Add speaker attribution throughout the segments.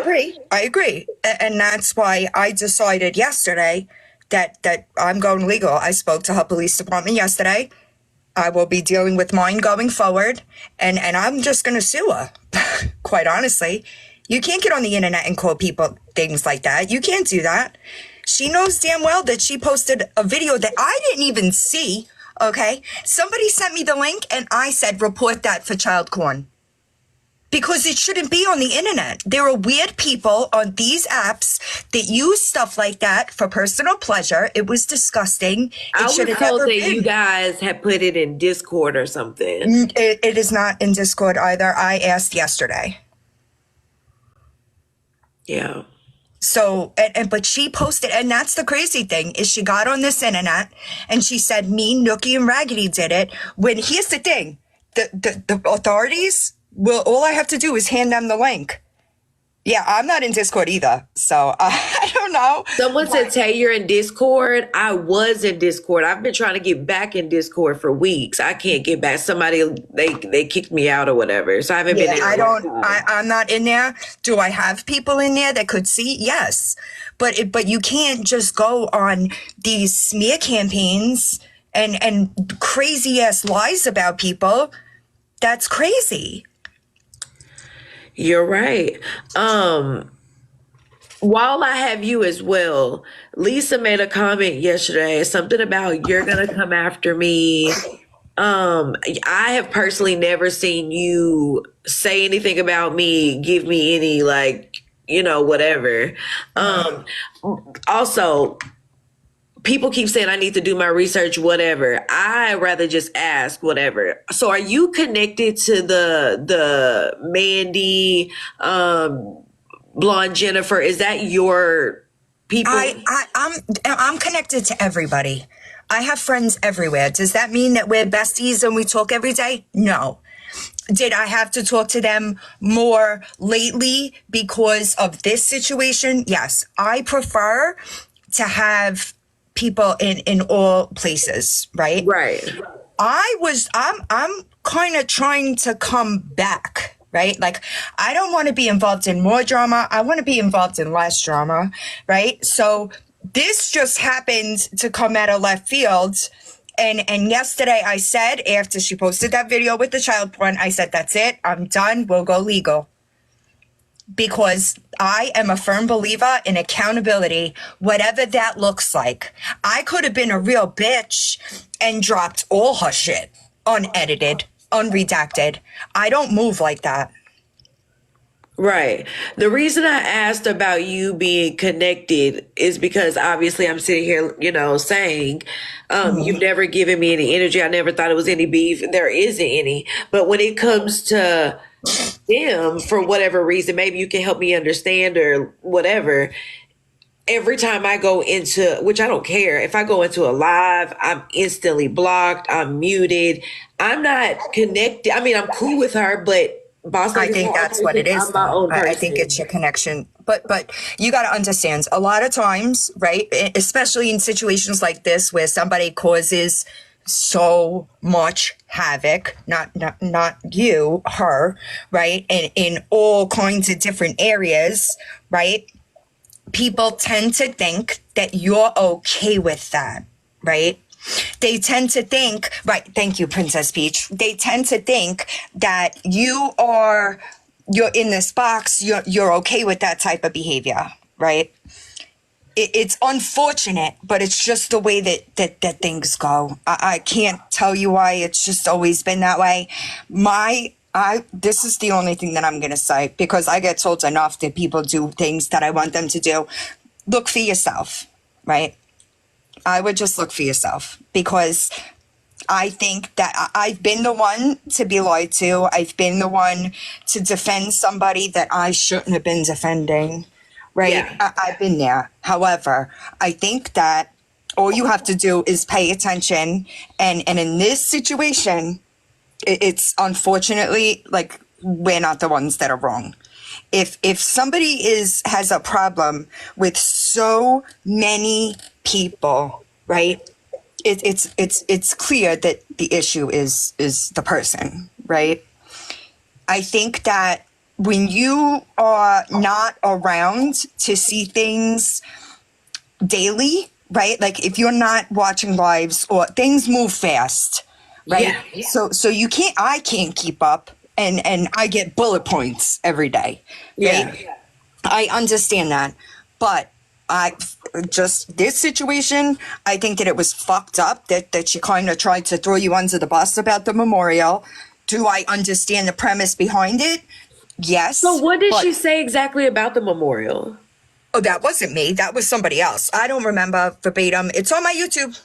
Speaker 1: agree. I agree. And that's why I decided yesterday that I'm going legal. I spoke to her police department yesterday. I will be dealing with mine going forward, and I'm just going to sue her. Quite honestly, you can't get on the internet and call people things like that. You can't do that. She knows damn well that she posted a video that I didn't even see. Okay, somebody sent me the link, and I said report that for child porn. Because it shouldn't be on the internet. There are weird people on these apps that use stuff like that for personal pleasure. It was disgusting.
Speaker 2: I
Speaker 1: It
Speaker 2: was
Speaker 1: should have
Speaker 2: told
Speaker 1: never
Speaker 2: that you
Speaker 1: been.
Speaker 2: guys had put it in Discord or something.
Speaker 1: It is not in Discord either. I asked yesterday.
Speaker 2: Yeah.
Speaker 1: So, but she posted, and that's the crazy thing, is she got on this internet and she said me, Nookie, and Raggedy did it. When here's the thing, the authorities will, all I have to do is hand them the link. Yeah, I'm not in Discord either, so I don't know.
Speaker 2: Someone said, Tay, you're in Discord. I was in Discord. I've been trying to get back in Discord for weeks. I can't get back. Somebody, they kicked me out or whatever. So I haven't been in.
Speaker 1: I'm not in there. Do I have people in there that could see? Yes. But you can't just go on these smear campaigns and crazy ass lies about people. That's crazy.
Speaker 2: You're right. While I have you as well, Lisa made a comment yesterday, something about you're gonna come after me. I have personally never seen you say anything about me, give me any whatever. Also, people keep saying I need to do my research, whatever. I rather just ask, whatever. So, are you connected to the Mandy, blonde Jennifer? Is that your people?
Speaker 1: I'm connected to everybody. I have friends everywhere. Does that mean that we're besties and we talk every day? No. Did I have to talk to them more lately because of this situation? Yes. I prefer to have people in all places, right?
Speaker 2: Right.
Speaker 1: I'm kind of trying to come back, right? Like, I don't want to be involved in more drama. I want to be involved in less drama, right? So this just happened to come out of left field. And yesterday I said, after she posted that video with the child porn, I said, that's it. I'm done. We'll go legal. Because I am a firm believer in accountability, whatever that looks like. I could have been a real bitch and dropped all her shit, unedited, unredacted. I don't move like that.
Speaker 2: Right. The reason I asked about you being connected is because obviously I'm sitting here, saying, you've never given me any energy. I never thought it was any beef. There isn't any. But when it comes to them, for whatever reason, maybe you can help me understand or whatever. Every time I go into, which I don't care, if I go into a live, I'm instantly blocked. I'm muted. I'm not connected. I mean, I'm cool with her, but boss
Speaker 1: I
Speaker 2: lady,
Speaker 1: think that's what it is.
Speaker 2: I'm my own person.
Speaker 1: I think it's your connection. But you got to understand, a lot of times, right, especially in situations like this where somebody causes so much havoc, not you, her, right, and in all kinds of different areas, right, people tend to think that you're okay with that, right? They tend to think, right, thank you, Princess Peach. They tend to think that you're in this box, you're okay with that type of behavior, right? It's unfortunate, but it's just the way that things go. I can't tell you why. It's just always been that way. This is the only thing that I'm going to say, because I get told enough that people do things that I want them to do. Look for yourself, right? I would just look for yourself, because I think that I've been the one to be lied to. I've been the one to defend somebody that I shouldn't have been defending, right?
Speaker 2: Yeah.
Speaker 1: I've been there. However, I think that all you have to do is pay attention. And in this situation, it's unfortunately, like, we're not the ones that are wrong. If somebody has a problem with so many people, right? It's clear that the issue is the person, right? I think that when you are not around to see things daily, right? Like if you're not watching lives or things move fast, right?
Speaker 2: Yeah.
Speaker 1: So I can't keep up, and I get bullet points every day,
Speaker 2: Yeah.
Speaker 1: right? I understand that, but I just this situation, I think that it was fucked up that she kind of tried to throw you under the bus about the memorial. Do I understand the premise behind it?
Speaker 2: So
Speaker 1: Yes,
Speaker 2: what did
Speaker 1: but
Speaker 2: she say exactly about the memorial?
Speaker 1: oh, that wasn't me. That was somebody else. I don't remember verbatim. It's on my YouTube.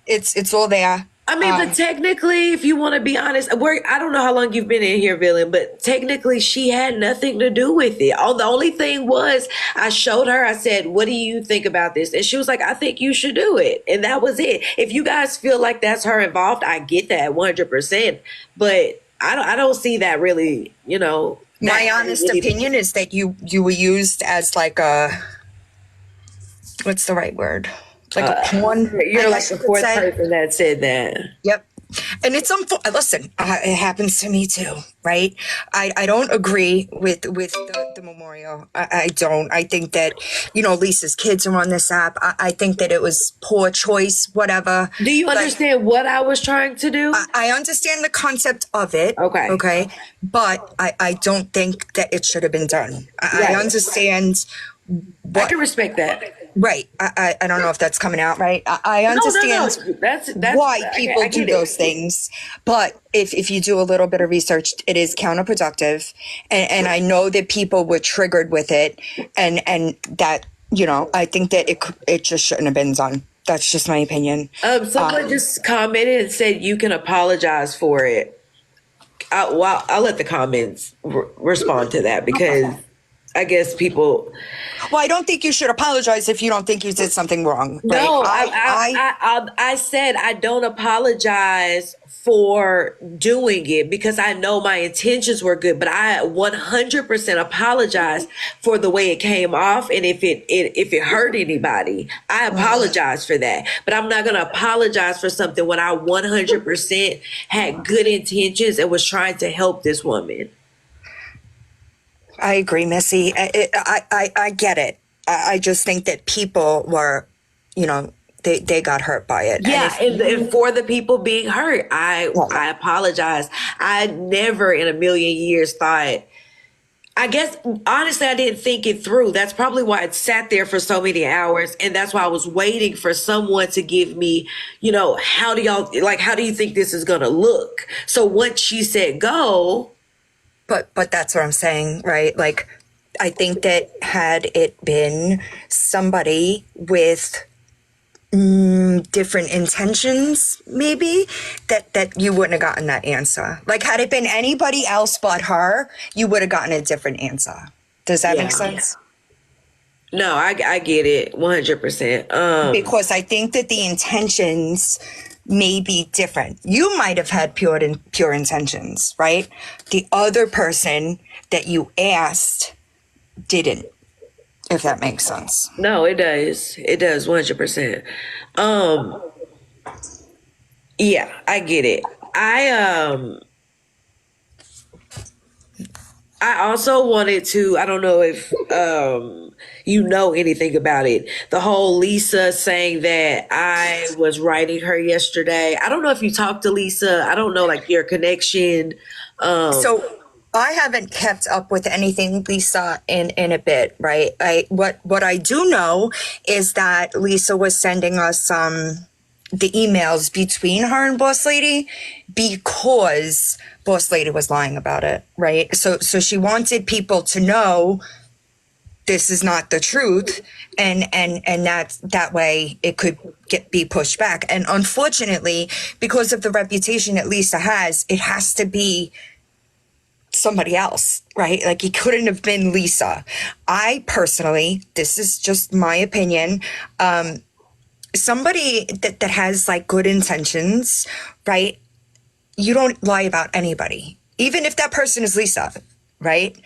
Speaker 1: It's all there.
Speaker 2: I mean, but technically, if you want to be honest, I don't know how long you've been in here, Villan, but technically she had nothing to do with it. All the only thing was I showed her, I said, what do you think about this? And she was like, I think you should do it. And that was it. If you guys feel like that's her involved, I get that 100%. But I don't see that really,
Speaker 1: My
Speaker 2: that
Speaker 1: honest
Speaker 2: really.
Speaker 1: opinion is that you were used as like a, what's the right word? Like a pawn,
Speaker 2: You're
Speaker 1: I
Speaker 2: like
Speaker 1: guess
Speaker 2: the
Speaker 1: you could
Speaker 2: fourth
Speaker 1: say.
Speaker 2: person that said that.
Speaker 1: Yep. And it's listen, it happens to me too, right? I don't agree with the memorial. I don't. I think that, Lisa's kids are on this app. I think that it was poor choice, whatever.
Speaker 2: Do you
Speaker 1: Like,
Speaker 2: understand what I was trying to do?
Speaker 1: I understand the concept of it,
Speaker 2: Okay.
Speaker 1: okay? But I don't think that it should have been done. I
Speaker 2: Right.
Speaker 1: understand
Speaker 2: I
Speaker 1: what,
Speaker 2: can respect that.
Speaker 1: right. I don't know if that's coming out right. I
Speaker 2: No.
Speaker 1: understand
Speaker 2: That's
Speaker 1: why people
Speaker 2: I
Speaker 1: do
Speaker 2: get it.
Speaker 1: those things. But if you do a little bit of research, it is counterproductive. And I know that people were triggered with it. And that, I think that it just shouldn't have been done. That's just my opinion.
Speaker 2: Someone just commented and said you can apologize for it. I'll let the comments respond to that because I guess people.
Speaker 1: Well, I don't think you should apologize if you don't think you did something wrong, right?
Speaker 2: No, I said I don't apologize for doing it because I know my intentions were good, but I 100% apologize for the way it came off, and if it hurt anybody, I apologize for that. But I'm not gonna apologize for something when I 100% had good intentions and was trying to help this woman.
Speaker 1: I agree, Missy. I get it. I just think that people were, they got hurt by it.
Speaker 2: Yeah, and for the people being hurt, I apologize. I never in a million years thought. I guess honestly, I didn't think it through. That's probably why it sat there for so many hours, and that's why I was waiting for someone to give me, how do you think this is gonna look? So once she said go.
Speaker 1: But that's what I'm saying, right? Like, I think that had it been somebody with different intentions, maybe that you wouldn't have gotten that answer. Like, had it been anybody else but her, you would have gotten a different answer. Does that make sense?
Speaker 2: No, I get it 100%.
Speaker 1: Because I think that the intentions may be different. You might have had pure intentions, right? The other person that you asked didn't, if that makes sense.
Speaker 2: No, it does. It does 100%. Yeah, I get it. I also wanted to, I don't know if you know anything about it. The whole Lisa saying that I was writing her yesterday. I don't know if you talked to Lisa. I don't know like your connection.
Speaker 1: So I haven't kept up with anything, Lisa, in a bit, right? What I do know is that Lisa was sending us the emails between her and Boss Lady because Boss Lady was lying about it, right? So she wanted people to know this is not the truth, and that way it could be pushed back. And unfortunately, because of the reputation that Lisa has, it has to be somebody else, right? Like, it couldn't have been Lisa. I personally, this is just my opinion, somebody that has like good intentions, right? You don't lie about anybody, even if that person is Lisa, right?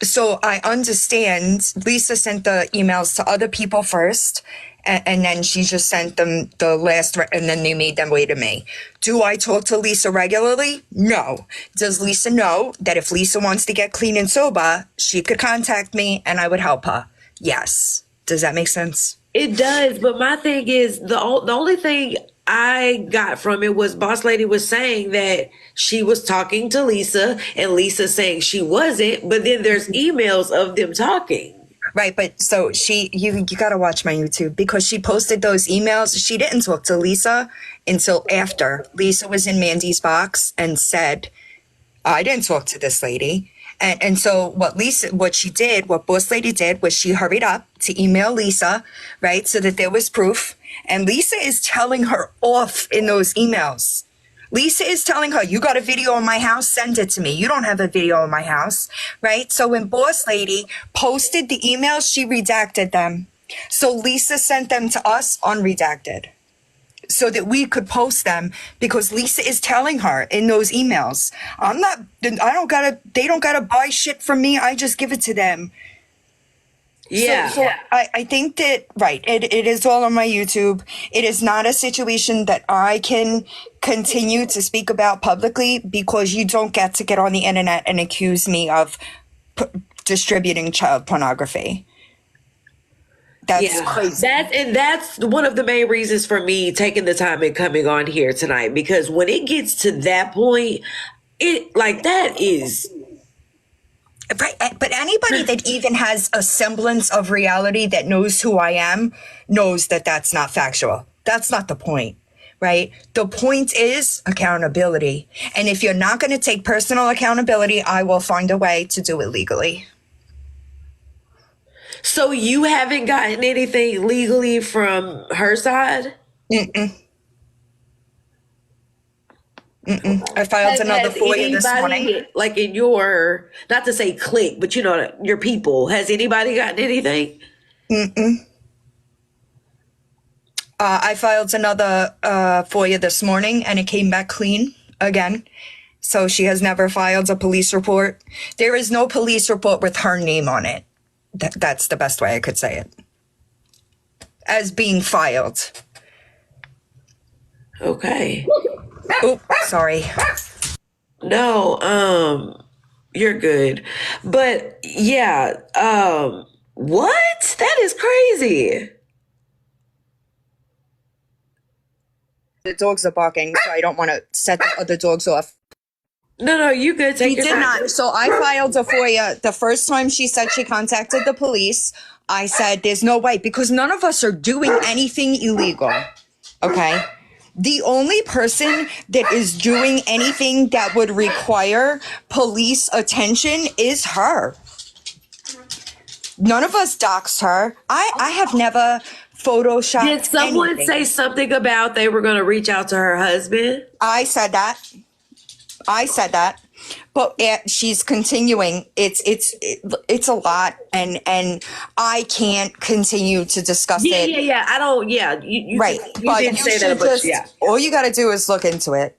Speaker 1: So I understand Lisa sent the emails to other people first, and then she just sent them the last, and then they made them way to me. Do I talk to Lisa regularly? No. Does Lisa know that if Lisa wants to get clean and sober, she could contact me and I would help her? Yes. Does that make sense?
Speaker 2: It does, but my thing is the only thing I got from it was Boss Lady was saying that she was talking to Lisa and Lisa saying she wasn't, but then there's emails of them talking.
Speaker 1: Right, but so you gotta watch my YouTube because she posted those emails. She didn't talk to Lisa until after Lisa was in Mandy's box and said, I didn't talk to this lady. And so what Boss Lady did was she hurried up to email Lisa, right? So that there was proof. And Lisa is telling her off in those emails. Lisa is telling her, you got a video in my house, send it to me. You don't have a video in my house, right? So when Boss Lady posted the emails, she redacted them. So Lisa sent them to us unredacted so that we could post them because Lisa is telling her in those emails, they don't gotta buy shit from me. I just give it to them.
Speaker 2: Yeah.
Speaker 1: So I think that, right, it is all on my YouTube. It is not a situation that I can continue to speak about publicly because you don't get to get on the internet and accuse me of distributing child pornography. That's crazy.
Speaker 2: That's one of the main reasons for me taking the time and coming on here tonight, because when it gets to that point, that is
Speaker 1: right. But anybody that even has a semblance of reality that knows who I am knows that that's not factual. That's not the point, right? The point is accountability. And if you're not going to take personal accountability, I will find a way to do it legally.
Speaker 2: So you haven't gotten anything legally from her side?
Speaker 1: I filed another FOIA this morning.
Speaker 2: Like in your, not to say clique, but your people, has anybody gotten anything?
Speaker 1: I filed another FOIA this morning and it came back clean again. So she has never filed a police report. There is no police report with her name on it. That's the best way I could say it. As being filed.
Speaker 2: Okay.
Speaker 1: Oh, sorry.
Speaker 2: No, you're good. But yeah, what? That is crazy.
Speaker 1: The dogs are barking, so I don't want to set the other dogs off.
Speaker 2: No, you good. Take your time.
Speaker 1: Not. So I filed a FOIA. The first time she said she contacted the police, I said, there's no way, because none of us are doing anything illegal. Okay? The only person that is doing anything that would require police attention is her. None of us doxed her. I have never photoshopped.
Speaker 2: Did someone say something about they were going to reach out to her husband?
Speaker 1: I said that. But she's continuing. It's a lot, and I can't continue to discuss it.
Speaker 2: Yeah. I don't. Yeah, you
Speaker 1: right.
Speaker 2: You didn't say that, but yeah.
Speaker 1: All you got to do is look into it.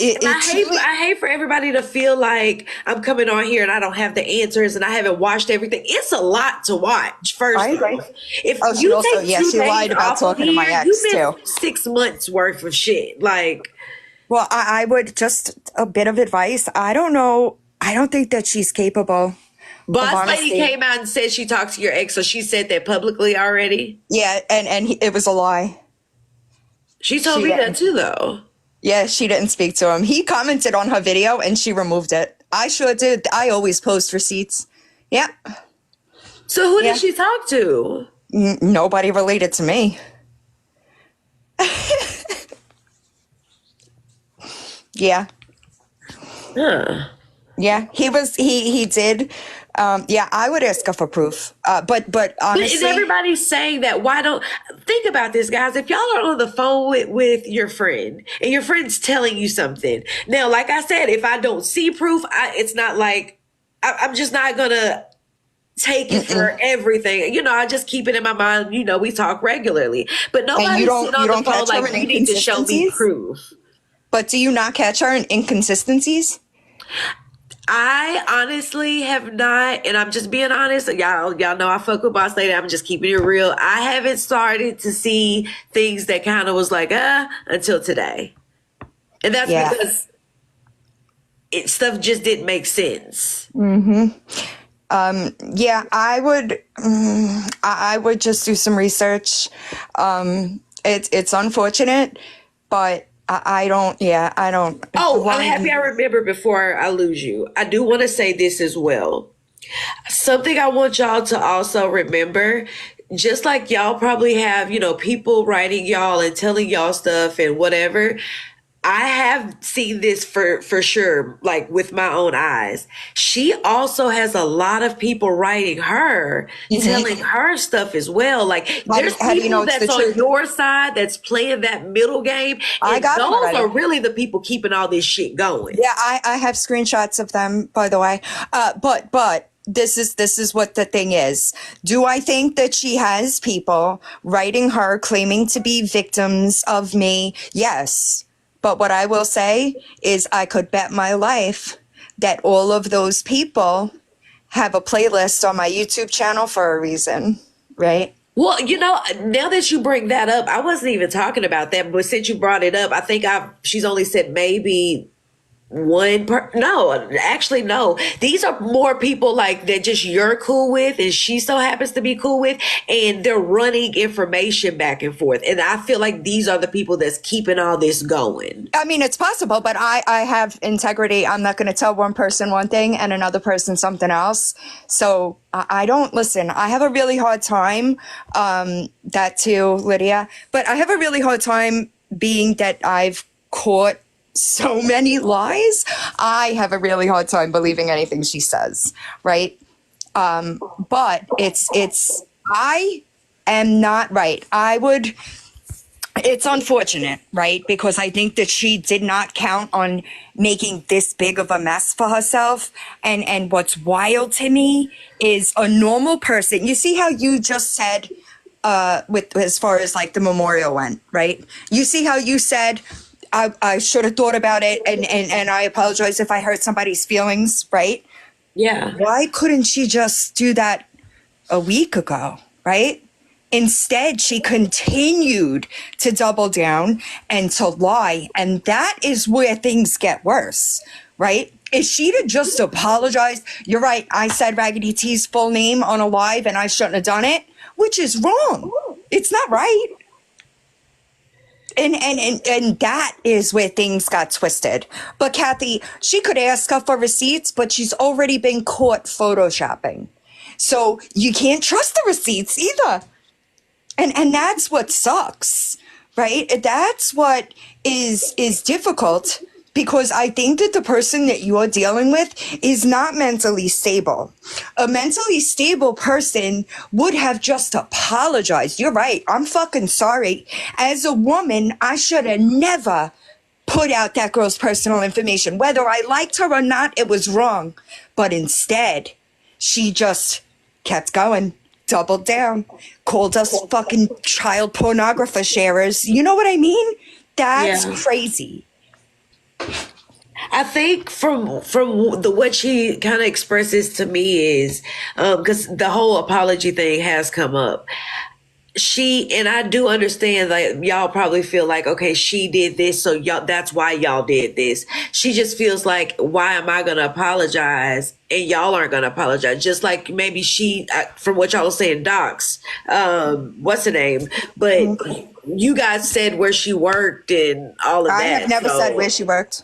Speaker 2: I hate for everybody to feel like I'm coming on here and I don't have the answers and I haven't watched everything. It's a lot to watch. First,
Speaker 1: I agree.
Speaker 2: If
Speaker 1: she lied about talking to my ex too.
Speaker 2: 6 months worth of shit, like.
Speaker 1: Well, I would just a bit of advice. I don't know. I don't think that she's capable.
Speaker 2: Boss Lady came out and said she talked to your ex, so she said that publicly already.
Speaker 1: Yeah, and it was a lie.
Speaker 2: She told me that too, though.
Speaker 1: Yeah, she didn't speak to him. He commented on her video and she removed it. I sure did. I always post receipts. Yeah.
Speaker 2: So who did she talk to?
Speaker 1: Nobody related to me. Yeah.
Speaker 2: Huh.
Speaker 1: Yeah, he did. Yeah, I would ask her for proof. But honestly,
Speaker 2: is everybody saying that? Why don't think about this, guys? If y'all are on the phone with your friend and your friend's telling you something, now, like I said, if I don't see proof, it's not like I'm just not gonna take it for everything. I just keep it in my mind. We talk regularly, but nobody's sitting on the phone like you need to show me proof.
Speaker 1: But do you not catch her in inconsistencies?
Speaker 2: I honestly have not, and I'm just being honest. Y'all know I fuck with Boss Lady. I'm just keeping it real. I haven't started to see things that kind of was like, until today. And that's
Speaker 1: Yeah.
Speaker 2: because stuff just didn't make sense.
Speaker 1: Yeah, I would just do some research. It's unfortunate, but I don't. Yeah, I don't.
Speaker 2: Oh, I'm
Speaker 1: Why?
Speaker 2: happy I remember before I lose you. I do want to say this as well. Something I want y'all to also remember, just like y'all probably have, people writing y'all and telling y'all stuff and whatever. I have seen this for sure, like with my own eyes. She also has a lot of people writing her, telling her stuff as well. Like there's
Speaker 1: How do you know
Speaker 2: people
Speaker 1: it's the
Speaker 2: that's on
Speaker 1: truth?
Speaker 2: your side that's playing that middle game,
Speaker 1: I
Speaker 2: and
Speaker 1: got them
Speaker 2: those are
Speaker 1: already.
Speaker 2: really the people keeping all this shit going.
Speaker 1: Yeah, I have screenshots of them, by the way. But this is what the thing is. Do I think that she has people writing her claiming to be victims of me? Yes. But what I will say is I could bet my life that all of those people have a playlist on my YouTube channel for a reason, right?
Speaker 2: Well, now that you bring that up, I wasn't even talking about that, but since you brought it up, I think she's only said maybe no, actually no. These are more people like that just you're cool with and she so happens to be cool with, and they're running information back and forth. And I feel like these are the people that's keeping all this going.
Speaker 1: I mean, it's possible, but I have integrity. I'm not going to tell one person one thing and another person something else. So I don't listen. I have a really hard time, that too, Lydia, but I have a really hard time being that I've caught so many lies. I have a really hard time believing anything she says, right? But I am not right. It's unfortunate, right? Because I think that she did not count on making this big of a mess for herself. And what's wild to me is a normal person. You see how you just said, with as far as like the memorial went, right? You see how you said, I should have thought about it, and I apologize if I hurt somebody's feelings, right?
Speaker 2: Yeah.
Speaker 1: Why couldn't she just do that a week ago, right? Instead, she continued to double down and to lie. And that is where things get worse, right? If she'd have just apologized, you're right, I said Raggedy T's full name on a live and I shouldn't have done it, which is wrong. It's not right. And that is where things got twisted. But Kathy, she could ask her for receipts, but she's already been caught photoshopping. So you can't trust the receipts either. And that's what sucks, right? That's what is difficult, because I think that the person that you're dealing with is not mentally stable. A mentally stable person would have just apologized. You're right. I'm fucking sorry. As a woman, I should have never put out that girl's personal information. Whether I liked her or not, it was wrong. But instead, she just kept going, doubled down, called us fucking child pornographer sharers. You know what I mean? That's
Speaker 2: Yeah.
Speaker 1: crazy.
Speaker 2: I think from the what she kind of expresses to me is because the whole apology thing has come up. She and I do understand, like y'all probably feel like, okay, she did this, so y'all that's why y'all did this. She just feels like, why am I gonna apologize and y'all aren't gonna apologize? Just like maybe she, from what y'all was saying, docs, what's her name? But you guys said where she worked and all of
Speaker 1: I have
Speaker 2: that.
Speaker 1: never said
Speaker 2: So,
Speaker 1: where she worked.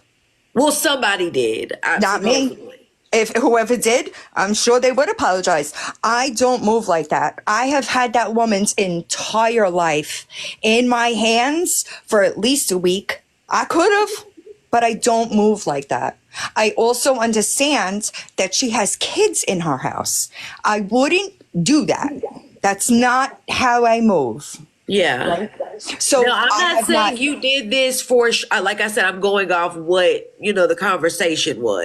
Speaker 2: well, somebody did,
Speaker 1: Not me.
Speaker 2: supposedly.
Speaker 1: If whoever did, I'm sure they would apologize. I don't move like that. I have had that woman's entire life in my hands for at least a week. I could have, but I don't move like that. I also understand that she has kids in her house. I wouldn't do that. That's not how I move.
Speaker 2: Yeah.
Speaker 1: So
Speaker 2: No, I'm
Speaker 1: I
Speaker 2: not
Speaker 1: have not.
Speaker 2: saying you did this for, like I said, I'm going off what, the conversation was.